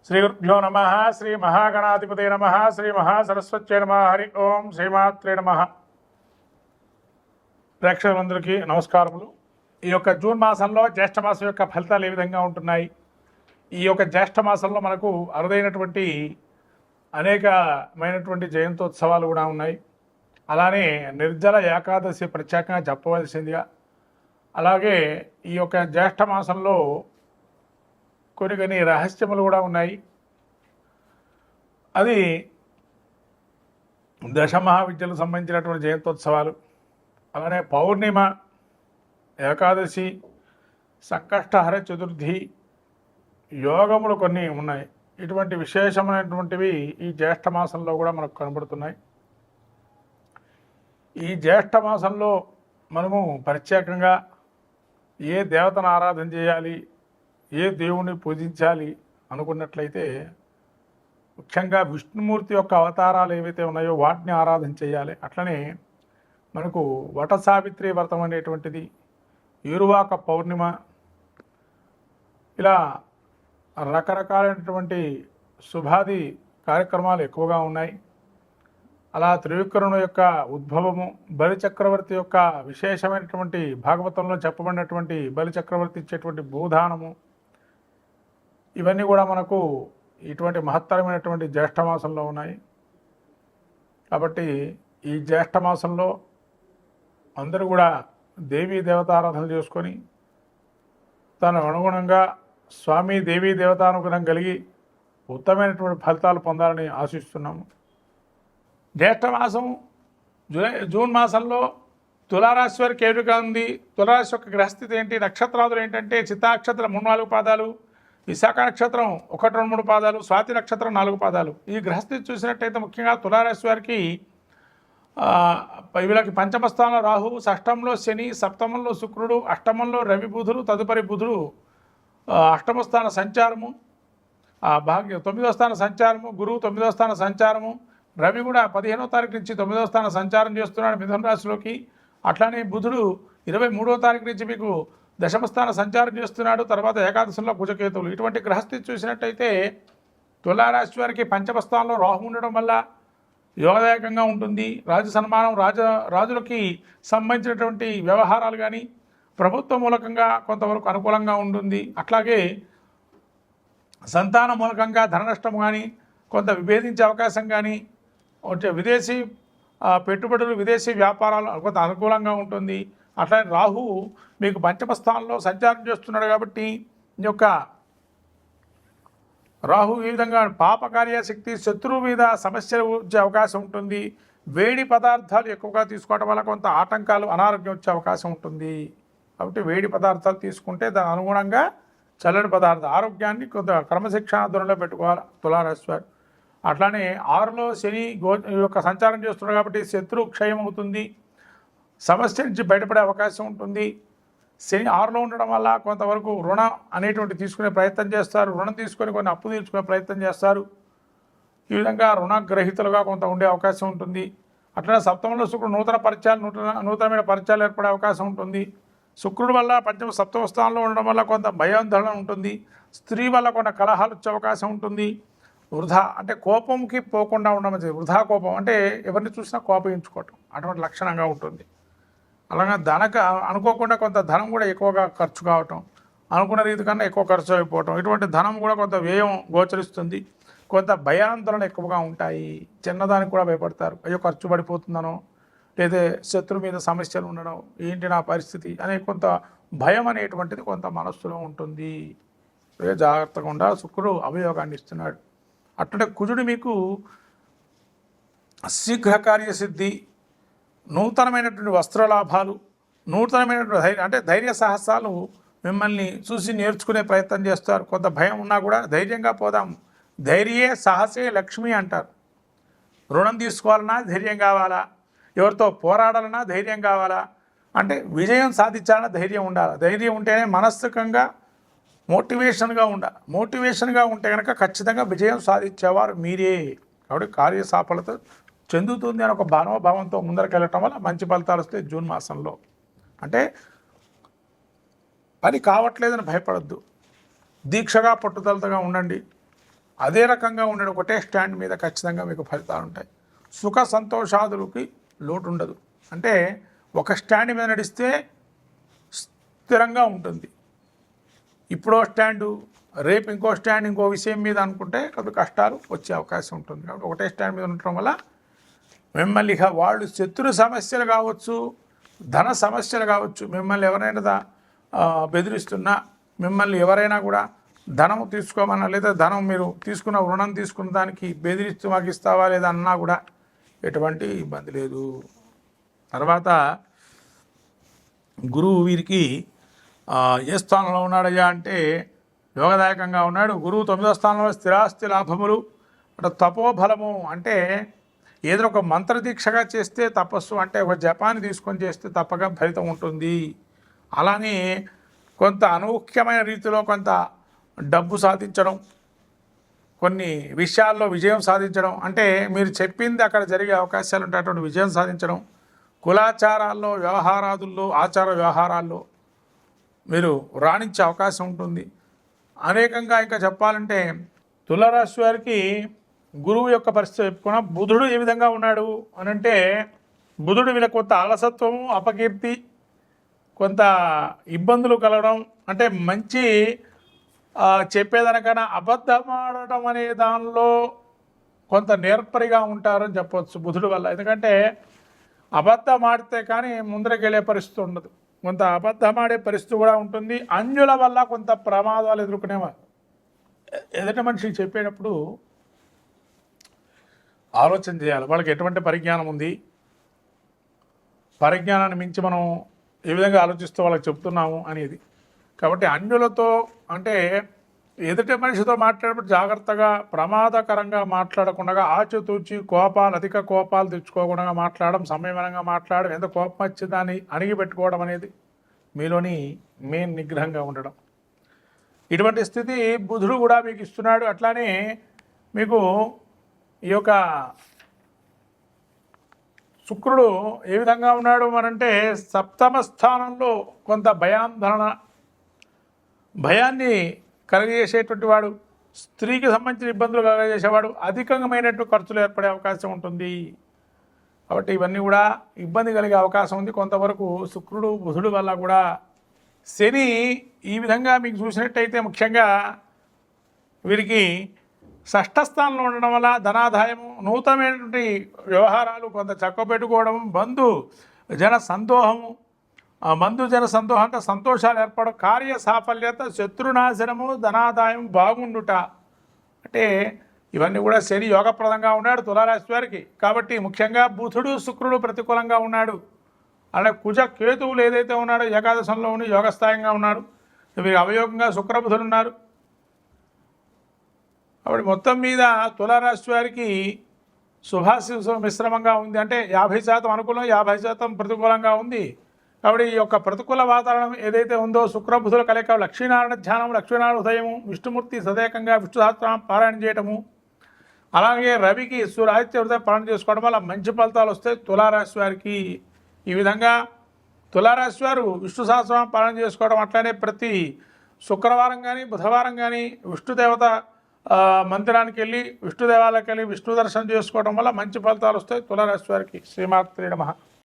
శ్రీ గురుభ్యో నమ. శ్రీ మహాగణాధిపతే నమ. శ్రీ మహాసరస్వత్యై నమ. హరి ఓం శ్రీమాత్రే నమ. ప్రేక్షకులందరికీ నమస్కారములు. ఈ యొక్క జూన్ మాసంలో జ్యేష్ఠ మాసం యొక్క ఫలితాలు ఏ విధంగా ఉంటున్నాయి? ఈ యొక్క జ్యేష్ఠ మాసంలో మనకు అరుదైనటువంటి అనేకమైనటువంటి జయంతోత్సవాలు కూడా ఉన్నాయి. అలానే నిర్జల ఏకాదశి ప్రత్యేకంగా చెప్పవలసిందిగా, అలాగే ఈ యొక్క జ్యేష్ఠ మాసంలో కొన్ని రహస్యములు కూడా ఉన్నాయి. అది దశమహావిద్యలకు సంబంధించినటువంటి జయంతోత్సవాలు, అలానే పౌర్ణిమ, ఏకాదశి, సంకష్టహర చతుర్థి, యోగములు కొన్ని ఉన్నాయి. ఇటువంటి విశేషమైనటువంటివి ఈ జ్యేష్ఠ మాసంలో కూడా మనకు కనబడుతున్నాయి. ఈ జ్యేష్ఠ మాసంలో మనము ప్రత్యేకంగా ఏ దేవతను ఆరాధన చేయాలి, ఏ దేవుణ్ణి పూజించాలి అనుకున్నట్లయితే ముఖ్యంగా విష్ణుమూర్తి యొక్క అవతారాలు ఏవైతే ఉన్నాయో వాటిని ఆరాధన చేయాలి. అట్లనే మనకు వట సావిత్రి వ్రతం అనేటువంటిది, ఏరువాక పౌర్ణిమ, ఇలా రకరకాలైనటువంటి శుభాది కార్యక్రమాలు ఎక్కువగా ఉన్నాయి. అలా త్రివిక్రముని యొక్క ఉద్భవము, బలిచక్రవర్తి యొక్క విశేషమైనటువంటి భాగవతంలో చెప్పబడినటువంటి బలిచక్రవర్తి ఇచ్చేటువంటి భూదానము, ఇవన్నీ కూడా మనకు ఇటువంటి మహత్తరమైనటువంటి జ్యేష్ఠ మాసంలో ఉన్నాయి. కాబట్టి ఈ జ్యేష్ఠ మాసంలో అందరూ కూడా దేవీ దేవతారాధన చేసుకొని తను అనుగుణంగా స్వామి దేవీ దేవతానుగ్రహం కలిగి ఉత్తమమైనటువంటి ఫలితాలు పొందాలని ఆశిస్తున్నాము. జ్యేష్ఠ మాసం జూన్ మాసంలో తులారాశి వారికి ఏ విధంగా ఉంది? తులారాశి యొక్క గ్రహస్థితి ఏంటి? నక్షత్రాదులు ఏంటంటే చిత్తా నక్షత్రం 3-4 పాదాలు, విశాఖ నక్షత్రం 1-2-3 పాదాలు, స్వాతి నక్షత్రం 4 పాదాలు. ఈ గ్రహస్థితి చూసినట్టయితే ముఖ్యంగా తులారాశి వారికి వీళ్ళకి పంచమ స్థానంలో రాహువు, షష్టంలో శని, సప్తమంలో శుక్రుడు, అష్టమంలో రవి బుధుడు, తదుపరి బుధుడు అష్టమ స్థాన సంచారము, 9వ స్థాన సంచారము, గురువు 9వ స్థాన సంచారము, రవి కూడా 15వ తారీఖు నుంచి 9వ స్థాన సంచారం చేస్తున్నాడు మిథున రాశిలోకి. అట్లానే బుధుడు 23వ తారీఖు నుంచి మీకు దశమస్థాన సంచారం చేస్తున్నాడు. తర్వాత ఏకాదశంలో కుజకేతువులు. ఇటువంటి గ్రహస్థితి చూసినట్టయితే తులారాశి వారికి పంచమ స్థానంలో రాహు ఉండడం వల్ల యోగదాయకంగా ఉంటుంది. రాజు సన్మానం, రాజులకి సంబంధించినటువంటి వ్యవహారాలు కానీ ప్రభుత్వ మూలకంగా కొంతవరకు అనుకూలంగా ఉంటుంది. అట్లాగే సంతాన మూలకంగా ధన నష్టం కానీ, కొంత విభేదించే అవకాశం కానీ, విదేశీ పెట్టుబడులు, విదేశీ వ్యాపారాలు కొంత అనుకూలంగా ఉంటుంది. అట్లానే రాహు మీకు పంచమ స్థానంలో సంచారం చేస్తున్నాడు కాబట్టి ఈ యొక్క రాహు ఈ విధంగా పాపకార్యశక్తి, శత్రువు మీద సమస్యలు వచ్చే అవకాశం ఉంటుంది. వేడి పదార్థాలు ఎక్కువగా తీసుకోవడం వల్ల కొంత ఆటంకాలు, అనారోగ్యం వచ్చే అవకాశం ఉంటుంది. కాబట్టి వేడి పదార్థాలు తీసుకుంటే దాని అనుగుణంగా చల్లని పదార్థాలు, ఆరోగ్యాన్ని కొంత క్రమశిక్షణ ధోరణిలో పెట్టుకోవాలి తులారాశి వారు. అట్లానే 6లో శని యొక్క సంచారం చేస్తున్నాడు కాబట్టి శత్రు క్షయం అవుతుంది, సమస్య నుంచి బయటపడే అవకాశం ఉంటుంది. శని 6లో ఉండడం వల్ల కొంతవరకు రుణం అనేటువంటి తీసుకునే ప్రయత్నం చేస్తారు. రుణం తీసుకొని కొన్ని అప్పు తీర్చుకునే ప్రయత్నం చేస్తారు. ఈ విధంగా రుణగ్రహీతలుగా కొంత ఉండే అవకాశం ఉంటుంది. అట్లనే సప్తమంలో శుక్రుడు నూతనమైన పరిచయాలు ఏర్పడే అవకాశం ఉంటుంది. శుక్రుడు వల్ల పంచమ సప్తమ స్థానంలో ఉండడం వల్ల కొంత భయాందోళన ఉంటుంది. స్త్రీ వల్ల కొంత కలహాలు వచ్చే అవకాశం ఉంటుంది. వృధా అంటే కోపంకి పోకుండా ఉండడం, వృధా కోపం అంటే ఎవరిని చూసినా కోపగించుకోవటం, అటువంటి లక్షణంగా ఉంటుంది. అలాగే అనుకోకుండా కొంత ధనం కూడా ఎక్కువగా ఖర్చు కావటం, అనుకున్న రీతి కన్నా ఎక్కువ ఖర్చు అయిపోవటం, ఇటువంటి ధనం కూడా కొంత వ్యయం గోచరిస్తుంది. కొంత భయాందోళన ఎక్కువగా ఉంటాయి. చిన్నదానికి కూడా భయపడతారు, అయ్యో ఖర్చు పడిపోతుందనో, లేదా శత్రు మీద సమస్యలు ఉండడం, ఏంటి నా పరిస్థితి అనే కొంత భయం అనేటువంటిది కొంత మనస్సులో ఉంటుంది. జాగ్రత్తగా ఉండాలి. శుక్రుడు అవయోగాన్ని ఇస్తున్నాడు. అట్లనే కుజుడు మీకు శీఘ్ర కార్యసిద్ధి, నూతనమైనటువంటి వస్త్రలాభాలు, నూతనమైనటువంటి ధైర్య సాహసాలు మిమ్మల్ని చూసి నేర్చుకునే ప్రయత్నం చేస్తారు. కొంత భయం ఉన్నా కూడా ధైర్యంగా పోదాం. ధైర్యే సాహసే లక్ష్మి అంటారు. రుణం తీసుకోవాలన్నా ధైర్యం కావాలా, ఎవరితో పోరాడాలన్నా ధైర్యం కావాలా, అంటే విజయం సాధించాలన్నా ధైర్యం ఉండాలి. ధైర్యం ఉంటేనే మనస్సుకంగా మోటివేషన్గా ఉండాలి. మోటివేషన్గా ఉంటే కనుక ఖచ్చితంగా విజయం సాధించేవారు మీరే. కాబట్టి కార్యసాఫలత చెందుతుంది అని ఒక భావోభావంతో ముందరకెళ్ళటం వల్ల మంచి ఫలితాలు వస్తాయి జూన్ మాసంలో. అంటే పని కావట్లేదని భయపడద్దు, దీక్షగా పట్టుదలగా ఉండండి. అదే రకంగా ఉండడం ఒకటే స్టాండ్ మీద ఖచ్చితంగా మీకు ఫలితాలు ఉంటాయి. సుఖ సంతోషాదులకి లోటు ఉండదు. అంటే ఒక స్టాండ్ మీద నడిస్తే స్థిరంగా ఉంటుంది. ఇప్పుడో స్టాండు, రేపు ఇంకో స్టాండ్ ఇంకో విషయం మీద అనుకుంటే కొద్ది కష్టాలు వచ్చే అవకాశం ఉంటుంది. కాబట్టి ఒకటే స్టాండ్ మీద ఉండటం వల్ల మిమ్మల్ని వాళ్ళు శత్రు సమస్యలు కావచ్చు, ధన సమస్యలు కావచ్చు, మిమ్మల్ని ఎవరైనా బెదిరిస్తున్నా, మిమ్మల్ని ఎవరైనా కూడా ధనం తీసుకోమన్నా, లేదా ధనం మీరు తీసుకున్న రుణం తీసుకున్న దానికి బెదిరిస్తూ మాకు ఇస్తావా లేదా అన్నా కూడా ఎటువంటి ఇబ్బంది లేదు. తర్వాత గురువు వీరికి ఏ స్థానంలో ఉన్నాడయ్యా అంటే యోగదాయకంగా ఉన్నాడు. గురువు 9వ స్థానంలో స్థిరాస్తి లాభములు, అంటే తపోబలము, అంటే ఏదో ఒక మంత్రదీక్షగా చేస్తే తపస్సు, అంటే ఒక జపాన్ని తీసుకొని చేస్తే తప్పక ఫలితం ఉంటుంది. అలానే కొంత అనూహ్యమైన రీతిలో కొంత డబ్బు సాధించడం, కొన్ని విషయాల్లో విజయం సాధించడం, అంటే మీరు చెప్పింది అక్కడ జరిగే అవకాశాలు ఉంటాయి, అటువంటి విజయం సాధించడం, కులాచారాల్లో వ్యవహారాదుల్లో ఆచార వ్యవహారాల్లో మీరు రాణించే అవకాశం ఉంటుంది. అనేకంగా ఇంకా చెప్పాలంటే తులారాశి వారికి గురువు యొక్క పరిస్థితి చెప్పుకున్న బుధుడు ఏ విధంగా ఉన్నాడు అని అంటే బుధుడు వీళ్ళకి కొంత అలసత్వము, అపకీర్తి, కొంత ఇబ్బందులు కలగడం, అంటే మంచి చెప్పేదానికన్నా అబద్ధం ఆడటం అనే దానిలో కొంత నేర్పరిగా ఉంటారని చెప్పవచ్చు బుధుడు వల్ల. ఎందుకంటే అబద్ధం ఆడితే కానీ ముందరకెళ్ళే పరిస్థితి ఉండదు, కొంత అబద్ధం ఆడే పరిస్థితి కూడా ఉంటుంది. అంజుల వల్ల కొంత ప్రమాదాలు ఎదుర్కొనేవారు. ఎదుటి మనిషికి చెప్పేటప్పుడు ఆలోచన చేయాలి, వాళ్ళకి ఎటువంటి పరిజ్ఞానం ఉంది, పరిజ్ఞానాన్ని మించి మనం ఏ విధంగా ఆలోచిస్తూ వాళ్ళకి చెప్తున్నాము అనేది. కాబట్టి అన్యులతో, అంటే ఎదుటి మనిషితో మాట్లాడేటప్పుడు జాగ్రత్తగా ప్రమాదకరంగా మాట్లాడకుండా ఆచితూచి అధిక కోపాలు తెచ్చుకోకుండా మాట్లాడడం, సంయమనంగా మాట్లాడడం, ఎంత కోపం వచ్చి దాన్ని అణిగిపెట్టుకోవడం అనేది మీలోని మెయిన్ నిగ్రహంగా ఉండడం. ఇటువంటి స్థితి బుధుడు కూడా మీకు ఇస్తున్నాడు. అట్లానే మీకు ఈ యొక్క శుక్రుడు ఏ విధంగా ఉన్నాడు అనంటే 7వ స్థానంలో కొంత భయాన్ని కలగజేసేటువంటి వాడు, స్త్రీకి సంబంధించిన ఇబ్బందులు కలగజేసేవాడు, అధికమైనటువంటి ఖర్చులు ఏర్పడే అవకాశం ఉంటుంది. కాబట్టి ఇవన్నీ కూడా ఇబ్బంది కలిగే అవకాశం ఉంది. కొంతవరకు శుక్రుడు బుధుడు వల్ల కూడా శని ఈ విధంగా మీకు చూసినట్టయితే ముఖ్యంగా వీరికి 6వ స్థానంలో ఉండడం వల్ల ధనాదాయము, నూతనమైనటువంటి వ్యవహారాలు కొంత చక్కబెట్టుకోవడం, జన సందోహం అంటే సంతోషాలు ఏర్పడడం, కార్య సాఫల్యత, శత్రునాశనము, ధనాదాయం బాగుండుట, అంటే ఇవన్నీ కూడా శని యోగప్రదంగా ఉన్నాడు తులారాశి వారికి. కాబట్టి ముఖ్యంగా బుధుడు శుక్రుడు ప్రతికూలంగా ఉన్నాడు. అలాగే కుజ కేతువులు ఏదైతే ఉన్నాడో ఏకాదశంలో ఉండి యోగస్థాయంగా ఉన్నాడు. వీరికి అవయోగంగా శుక్రబుధులు ఉన్నారు. కాబట్టి మొత్తం మీద తులారాశి వారికి శుభాశివ మిశ్రమంగా ఉంది. అంటే 50% అనుకూలం, 50% ప్రతికూలంగా ఉంది. కాబట్టి ఈ యొక్క ప్రతికూల వాతావరణం ఏదైతే ఉందో శుక్రబుధుల కలయిక, లక్ష్మీనారాయణ ధ్యానం, లక్ష్మీనారాయణ ఉదయము, విష్ణుమూర్తి సదేకంగా విష్ణు సహస్రనామం పారాయణ చేయటము, అలాగే రవికి సూర్యాదిత్య హృదయం పాలన చేసుకోవడం వల్ల మంచి ఫలితాలు వస్తాయి తులారాశి వారికి. ఈ విధంగా తులారాశి వారు విష్ణు సహస్రనామం పాలన చేసుకోవడం, అట్లనే ప్రతి శుక్రవారం కానీ బుధవారం కానీ విష్ణుదేవత మందిరానికి వెళ్ళి విష్ణు దేవాలయానికి వెళ్ళి విష్ణు దర్శనం చేసుకోవడం వల్ల మంచి ఫలితాలు వస్తాయి తులారాశి వారికి. శ్రీమాత్రే నమః.